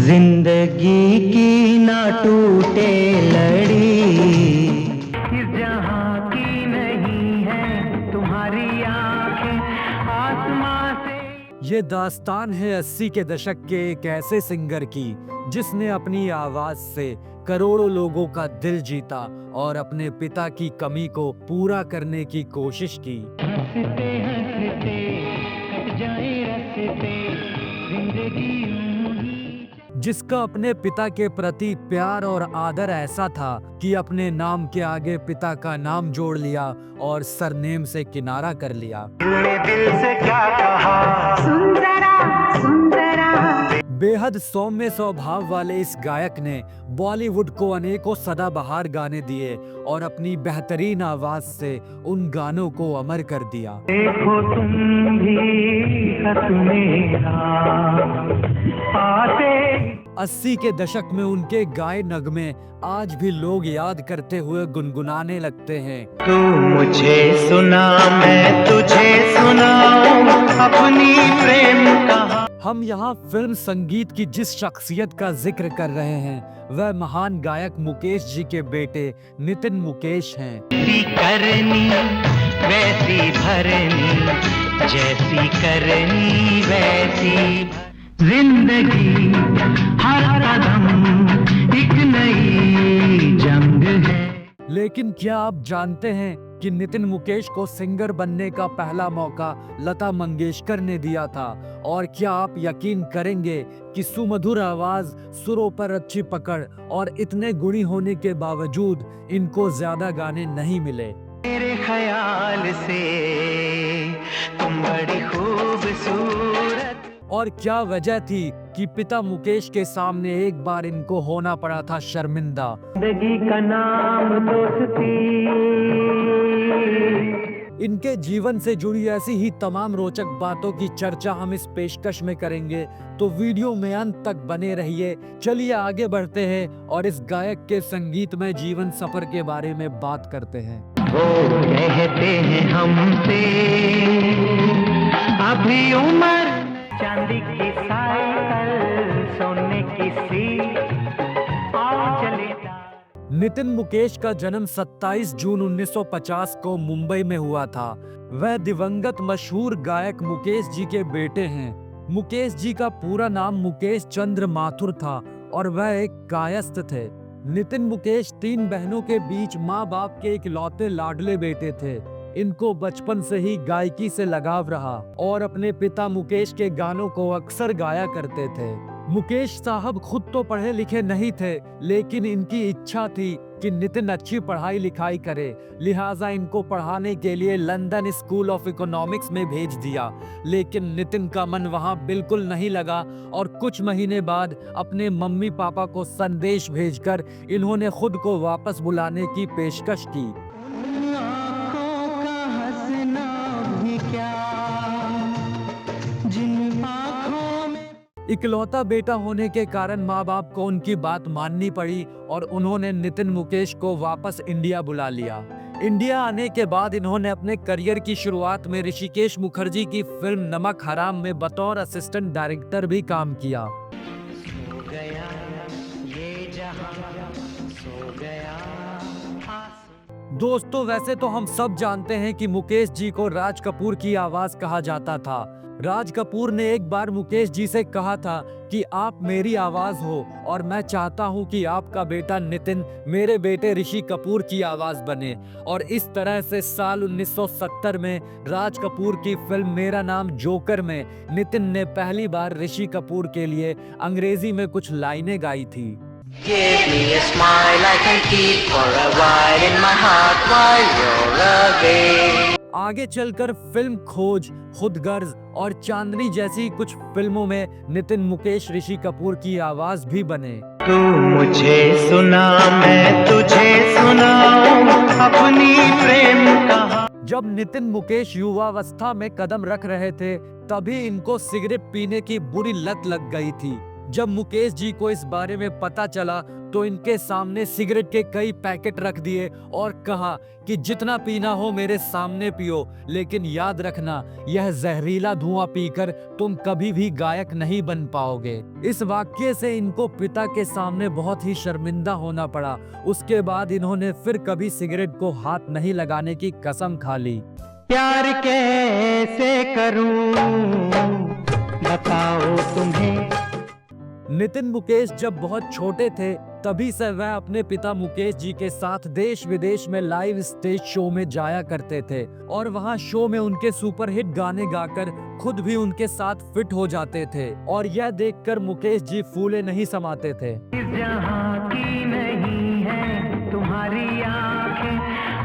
जिंदगी की ना टूटे लड़ी, इस जहां की नहीं है तुम्हारी आंखें आसमां से। ये दास्तान है 80 के दशक के एक ऐसे सिंगर की जिसने अपनी आवाज से करोड़ों लोगों का दिल जीता और अपने पिता की कमी को पूरा करने की कोशिश की। हंसते हंसते कट जाए रस्ते, जिंदगी यूं ही। जिसका अपने पिता के प्रति प्यार और आदर ऐसा था कि अपने नाम के आगे पिता का नाम जोड़ लिया और सरनेम से किनारा कर लिया। दिल ने दिल से क्या कहा, सुंदरा सुंदरा। बेहद सौम्य स्वभाव वाले इस गायक ने बॉलीवुड को अनेकों सदाबहार गाने दिए और अपनी बेहतरीन आवाज से उन गानों को अमर कर दिया। देखो तुम भी खत मेरा आते। 80 के दशक में उनके गाए नगमे आज भी लोग याद करते हुए गुनगुनाने लगते हैं। तू मुझे सुना मैं तुझे सुनाऊं अपनी प्रेम कहानी। हम यहाँ फिल्म संगीत की जिस शख्सियत का जिक्र कर रहे हैं वह महान गायक मुकेश जी के बेटे नितिन मुकेश हैं। जैसी करनी वैसी भरनी, जैसी करनी वैसी जिंदगी, हर कदम एक नई जंग है। लेकिन क्या आप जानते हैं कि नितिन मुकेश को सिंगर बनने का पहला मौका लता मंगेशकर ने दिया था? और क्या आप यकीन करेंगे कि सुमधुर आवाज, सुरों पर अच्छी पकड़ और इतने गुणी होने के बावजूद इनको ज्यादा गाने नहीं मिले। मेरे ख्याल से तुम बड़ी खूबसूरत। और क्या वजह थी कि पिता मुकेश के सामने एक बार इनको होना पड़ा था शर्मिंदा। जिंदगी का नाम दोस्ती। इनके जीवन से जुड़ी ऐसी ही तमाम रोचक बातों की चर्चा हम इस पेशकश में करेंगे, तो वीडियो में अंत तक बने रहिए। चलिए आगे बढ़ते हैं और इस गायक के संगीतमय जीवन सफर के बारे में बात करते हैं। वो कहते हैं हमसे अभी उम्र चांदी की साइकिल, सोने की सीट, आओ चले। नितिन मुकेश का जन्म 27 जून 1950 को मुंबई में हुआ था। वह दिवंगत मशहूर गायक मुकेश जी के बेटे हैं। मुकेश जी का पूरा नाम मुकेश चंद्र माथुर था और वह एक कायस्थ थे। नितिन मुकेश 3 बहनों के बीच माँ बाप के इकलौते लाडले बेटे थे। इनको बचपन से ही गायकी से लगाव रहा और अपने पिता मुकेश के गानों को अक्सर गाया करते थे। मुकेश साहब खुद तो पढ़े लिखे नहीं थे, लेकिन इनकी इच्छा थी कि नितिन अच्छी पढ़ाई लिखाई करे, लिहाजा इनको पढ़ाने के लिए लंदन स्कूल ऑफ इकोनॉमिक्स में भेज दिया। लेकिन नितिन का मन वहां बिल्कुल नहीं लगा और कुछ महीने बाद अपने मम्मी पापा को संदेश भेजकर इन्होंने खुद को वापस बुलाने की पेशकश की। इकलौता बेटा होने के कारण माँ बाप को उनकी बात माननी पड़ी और उन्होंने नितिन मुकेश को वापस इंडिया बुला लिया। इंडिया आने के बाद इन्होंने अपने करियर की शुरुआत में ऋषिकेश मुखर्जी की फिल्म नमक हराम में बतौर असिस्टेंट डायरेक्टर भी काम किया। सो गया ये जहां, सो गया। दोस्तों, वैसे तो हम सब जानते हैं कि मुकेश जी को राज कपूर की आवाज कहा जाता था। राज कपूर ने एक बार मुकेश जी से कहा था कि आप मेरी आवाज हो और मैं चाहता हूं कि आपका बेटा नितिन मेरे बेटे ऋषि कपूर की आवाज बने। और इस तरह से साल 1970 में राज कपूर की फिल्म मेरा नाम जोकर में नितिन ने पहली बार ऋषि कपूर के लिए अंग्रेजी में कुछ लाइनें गाई थी। Give me a smile I can keep for a while in my heart while you're away। आगे चलकर फिल्म खोज, खुदगर्ज और चांदनी जैसी कुछ फिल्मों में नितिन मुकेश ऋषि कपूर की आवाज भी बने। तू मुझे सुना मैं तुझे सुनाऊं अपनी प्रेम कहानी। जब नितिन मुकेश युवावस्था में कदम रख रहे थे तभी इनको सिगरेट पीने की बुरी लत लग गई थी, जब मुकेश जी को इस बारे में पता चला तो इनके सामने सिगरेट के कई पैकेट रख दिए और कहा कि जितना पीना हो मेरे सामने पियो, लेकिन याद रखना यह जहरीला धुआं पीकर तुम कभी भी गायक नहीं बन पाओगे। इस वाक्य से इनको पिता के सामने बहुत ही शर्मिंदा होना पड़ा। उसके बाद इन्होंने फिर कभी सिगरेट को हाथ नहीं लगाने की कसम खा ली। प्यार कैसे करूं बताओ तुम्हें। नितिन मुकेश जब बहुत छोटे थे तभी से वह अपने पिता मुकेश जी के साथ देश विदेश में लाइव स्टेज शो में जाया करते थे और वहां शो में उनके सुपरहिट गाने गाकर खुद भी उनके साथ फिट हो जाते थे और यह देखकर मुकेश जी फूले नहीं समाते थे। इस जहां की नहीं है तुम्हारी आंखें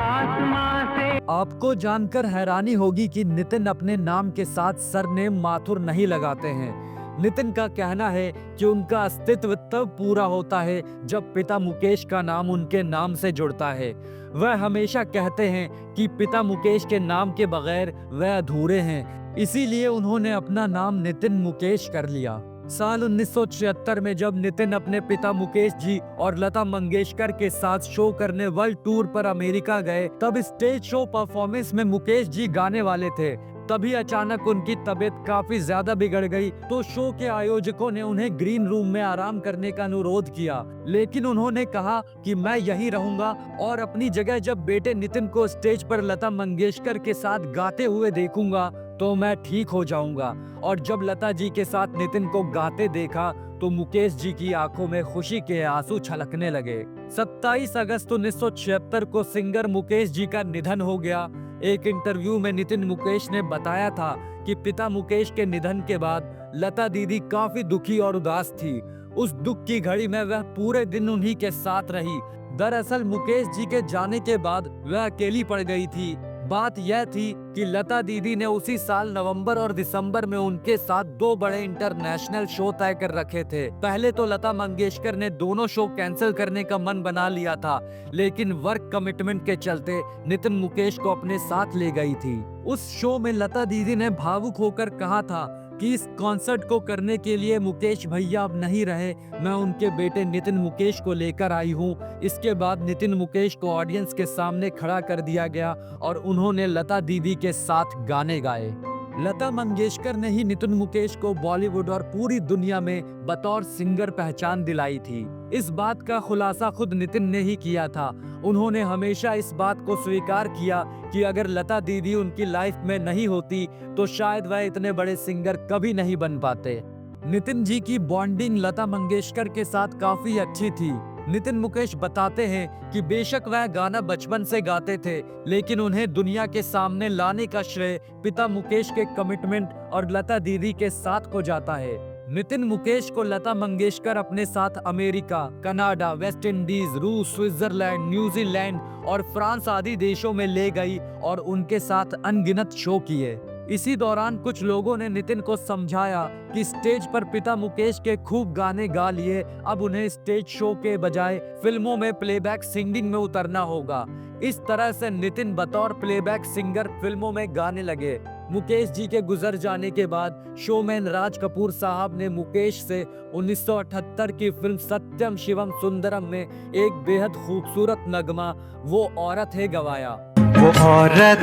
आसमां से। आपको जानकर हैरानी होगी कि नितिन अपने नाम के साथ सरनेम माथुर नहीं लगाते हैं। नितिन का कहना है कि उनका अस्तित्व तब पूरा होता है जब पिता मुकेश का नाम उनके नाम से जुड़ता है। वह हमेशा कहते हैं कि पिता मुकेश के नाम के बगैर वह अधूरे हैं, इसीलिए उन्होंने अपना नाम नितिन मुकेश कर लिया। साल 1976 में जब नितिन अपने पिता मुकेश जी और लता मंगेशकर के साथ शो करने वर्ल्ड टूर पर अमेरिका गए, तब स्टेज शो परफॉर्मेंस में मुकेश जी गाने वाले थे। तभी अचानक उनकी तबीयत काफी ज्यादा बिगड़ गई तो शो के आयोजकों ने उन्हें ग्रीन रूम में आराम करने का अनुरोध किया, लेकिन उन्होंने कहा कि मैं यहीं रहूंगा और अपनी जगह जब बेटे नितिन को स्टेज पर लता मंगेशकर के साथ गाते हुए देखूंगा तो मैं ठीक हो जाऊंगा। और जब लता जी के साथ नितिन को गाते देखा तो मुकेश जी की आंखों में खुशी के आंसू छलकने लगे। 27 अगस्त 1976 को सिंगर मुकेश जी का निधन हो गया। एक इंटरव्यू में नितिन मुकेश ने बताया था कि पिता मुकेश के निधन के बाद लता दीदी काफी दुखी और उदास थी। उस दुख की घड़ी में वह पूरे दिन उन्हीं के साथ रही। दरअसल मुकेश जी के जाने के बाद वह अकेली पड़ गई थी। बात यह थी कि लता दीदी ने उसी साल नवंबर और दिसंबर में उनके साथ 2 बड़े इंटरनेशनल शो तय कर रखे थे। पहले तो लता मंगेशकर ने दोनों शो कैंसिल करने का मन बना लिया था, लेकिन वर्क कमिटमेंट के चलते नितिन मुकेश को अपने साथ ले गई थी। उस शो में लता दीदी ने भावुक होकर कहा था कि इस कॉन्सर्ट को करने के लिए मुकेश भैया अब नहीं रहे, मैं उनके बेटे नितिन मुकेश को लेकर आई हूँ। इसके बाद नितिन मुकेश को ऑडियंस के सामने खड़ा कर दिया गया और उन्होंने लता दीदी के साथ गाने गाए। लता मंगेशकर ने ही नितिन मुकेश को बॉलीवुड और पूरी दुनिया में बतौर सिंगर पहचान दिलाई थी। इस बात का खुलासा खुद नितिन ने ही किया था। उन्होंने हमेशा इस बात को स्वीकार किया कि अगर लता दीदी उनकी लाइफ में नहीं होती तो शायद वह इतने बड़े सिंगर कभी नहीं बन पाते। नितिन जी की बॉन्डिंग लता मंगेशकर के साथ काफी अच्छी थी। नितिन मुकेश बताते हैं कि बेशक वह गाना बचपन से गाते थे, लेकिन उन्हें दुनिया के सामने लाने का श्रेय पिता मुकेश के कमिटमेंट और लता दीदी के साथ को जाता है। नितिन मुकेश को लता मंगेशकर अपने साथ अमेरिका, कनाडा, वेस्ट इंडीज, रूस, स्विट्जरलैंड, न्यूजीलैंड और फ्रांस आदि देशों में ले गई और उनके साथ अनगिनत शो किए। इसी दौरान कुछ लोगों ने नितिन को समझाया कि स्टेज पर पिता मुकेश के खूब गाने गा लिए, अब उन्हें स्टेज शो के बजाय फिल्मों में प्लेबैक सिंगिंग में उतरना होगा। इस तरह से नितिन बतौर प्लेबैक सिंगर फिल्मों में गाने लगे। मुकेश जी के गुजर जाने के बाद शोमैन राज कपूर साहब ने मुकेश से 1978 की फिल्म सत्यम शिवम सुंदरम में एक बेहद खूबसूरत नगमा वो औरत है गवाया। वो औरत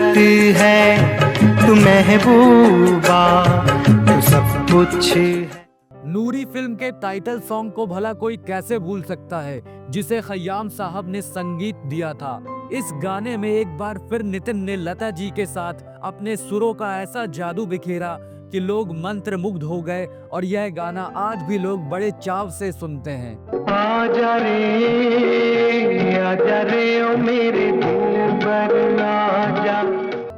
है तू महबूबा तू सब कुछ है। नूरी फिल्म के टाइटल सॉन्ग को भला कोई कैसे भूल सकता है, जिसे खयाम साहब ने संगीत दिया था। इस गाने में एक बार फिर नितिन ने लता जी के साथ अपने सुरों का ऐसा जादू बिखेरा कि लोग मंत्रमुग्ध हो गए और यह गाना आज भी लोग बड़े चाव से सुनते हैं। आजा रे ओ मेरे दिल पर आजा।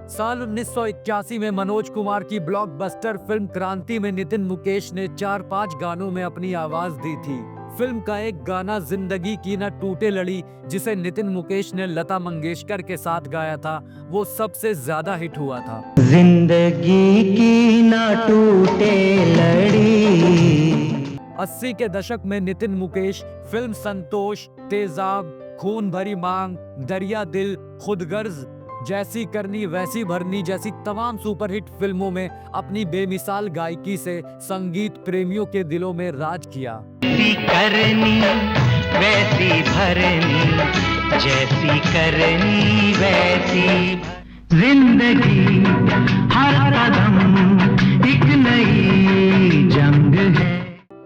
साल 1981 में मनोज कुमार की ब्लॉकबस्टर फिल्म क्रांति में नितिन मुकेश ने 4-5 गानों में अपनी आवाज दी थी। फिल्म का एक गाना जिंदगी की न टूटे लड़ी, जिसे नितिन मुकेश ने लता मंगेशकर के साथ गाया था, वो सबसे ज्यादा हिट हुआ था। जिंदगी की न टूटे लड़ी। 80 के दशक में नितिन मुकेश फिल्म संतोष, तेजाब, खून भरी मांग, दरिया दिल, खुदगर्ज, जैसी करनी वैसी भरनी जैसी तमाम सुपरहिट फिल्मों में अपनी बेमिसाल गायकी से संगीत प्रेमियों के दिलों में राज किया। जैसी करनी वैसी भरनी, जैसी करनी वैसी जिंदगी, हर कदम एक नई जंग है।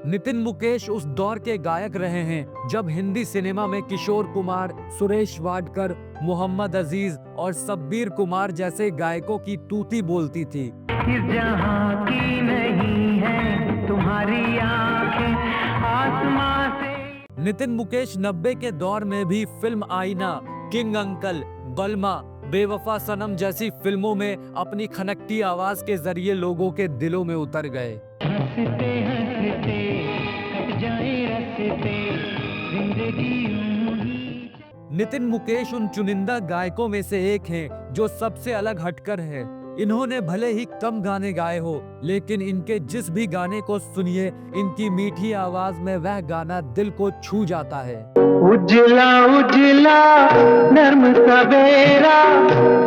नितिन मुकेश उस दौर के गायक रहे हैं जब हिंदी सिनेमा में किशोर कुमार, सुरेश वाडकर, मोहम्मद अजीज और शब्बीर कुमार जैसे गायकों की तूती बोलती थी। इस जहां की नहीं है तुम्हारी आंखें आसमां से। नितिन मुकेश 90 के दौर में भी फिल्म आईना, किंग अंकल, बलमा, बेवफा सनम जैसी फिल्मों में अपनी खनकती आवाज के जरिए लोगों के दिलों में उतर गए। हंसते हंसते कट जाए रस्ते, जिंदगी यूं ही। नितिन मुकेश उन चुनिंदा गायकों में से एक हैं जो सबसे अलग हटकर हैं। इन्होंने भले ही कम गाने गाए हो, लेकिन इनके जिस भी गाने को सुनिए, इनकी मीठी आवाज में वह गाना दिल को छू जाता है। उजला उजला नर्म सवेरा,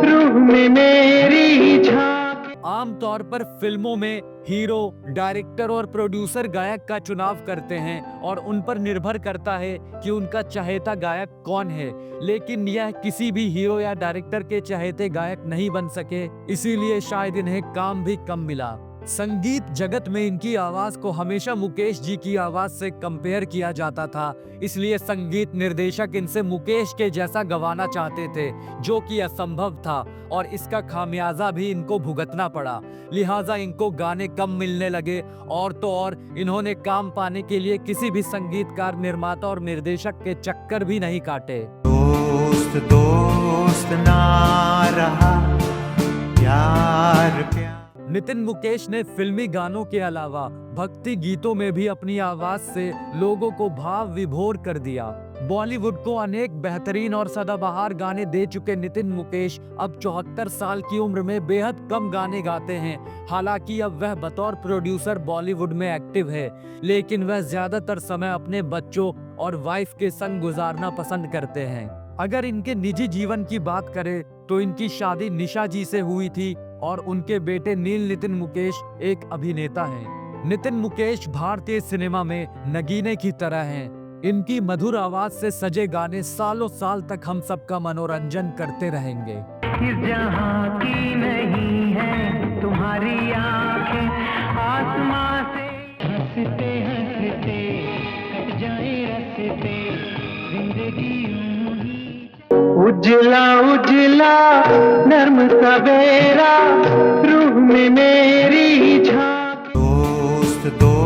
रूह में मेरी झांक। आमतौर पर फिल्मों में हीरो, डायरेक्टर और प्रोड्यूसर गायक का चुनाव करते हैं और उन पर निर्भर करता है कि उनका चाहेता गायक कौन है, लेकिन यह किसी भी हीरो या डायरेक्टर के चाहेते गायक नहीं बन सके, इसीलिए शायद इन्हें काम भी कम मिला। संगीत जगत में इनकी आवाज को हमेशा मुकेश जी की आवाज से कंपेयर किया जाता था, इसलिए संगीत निर्देशक इनसे मुकेश के जैसा गवाना चाहते थे, जो कि असंभव था और इसका खामियाजा भी इनको भुगतना पड़ा। लिहाजा इनको गाने कम मिलने लगे और तो और इन्होंने काम पाने के लिए किसी भी संगीतकार, निर्माता और निर्देशक के चक्कर भी नहीं काटे। दोस्त दोस्त ना रहा, प्यार प्यार। नितिन मुकेश ने फिल्मी गानों के अलावा भक्ति गीतों में भी अपनी आवाज से लोगों को भाव विभोर कर दिया। बॉलीवुड को अनेक बेहतरीन और सदाबहार गाने दे चुके नितिन मुकेश अब 74 साल की उम्र में बेहद कम गाने गाते हैं। हालांकि अब वह बतौर प्रोड्यूसर बॉलीवुड में एक्टिव है, लेकिन वह ज्यादातर समय अपने बच्चों और वाइफ के संग गुजारना पसंद करते हैं। अगर इनके निजी जीवन की बात करें तो इनकी शादी निशा जी से हुई थी और उनके बेटे नील नितिन मुकेश एक अभिनेता हैं। नितिन मुकेश भारतीय सिनेमा में नगीने की तरह हैं। इनकी मधुर आवाज से सजे गाने सालों साल तक हम सबका मनोरंजन करते रहेंगे। इस जहां की नहीं है तुम्हारी आंखें आसमां से। हंसते हंसते कट जाए रस्ते, जिंदगी यूं ही। उजला उजला नर्म सवेरा, रूह में मेरी झांक। दोस्त दोस्त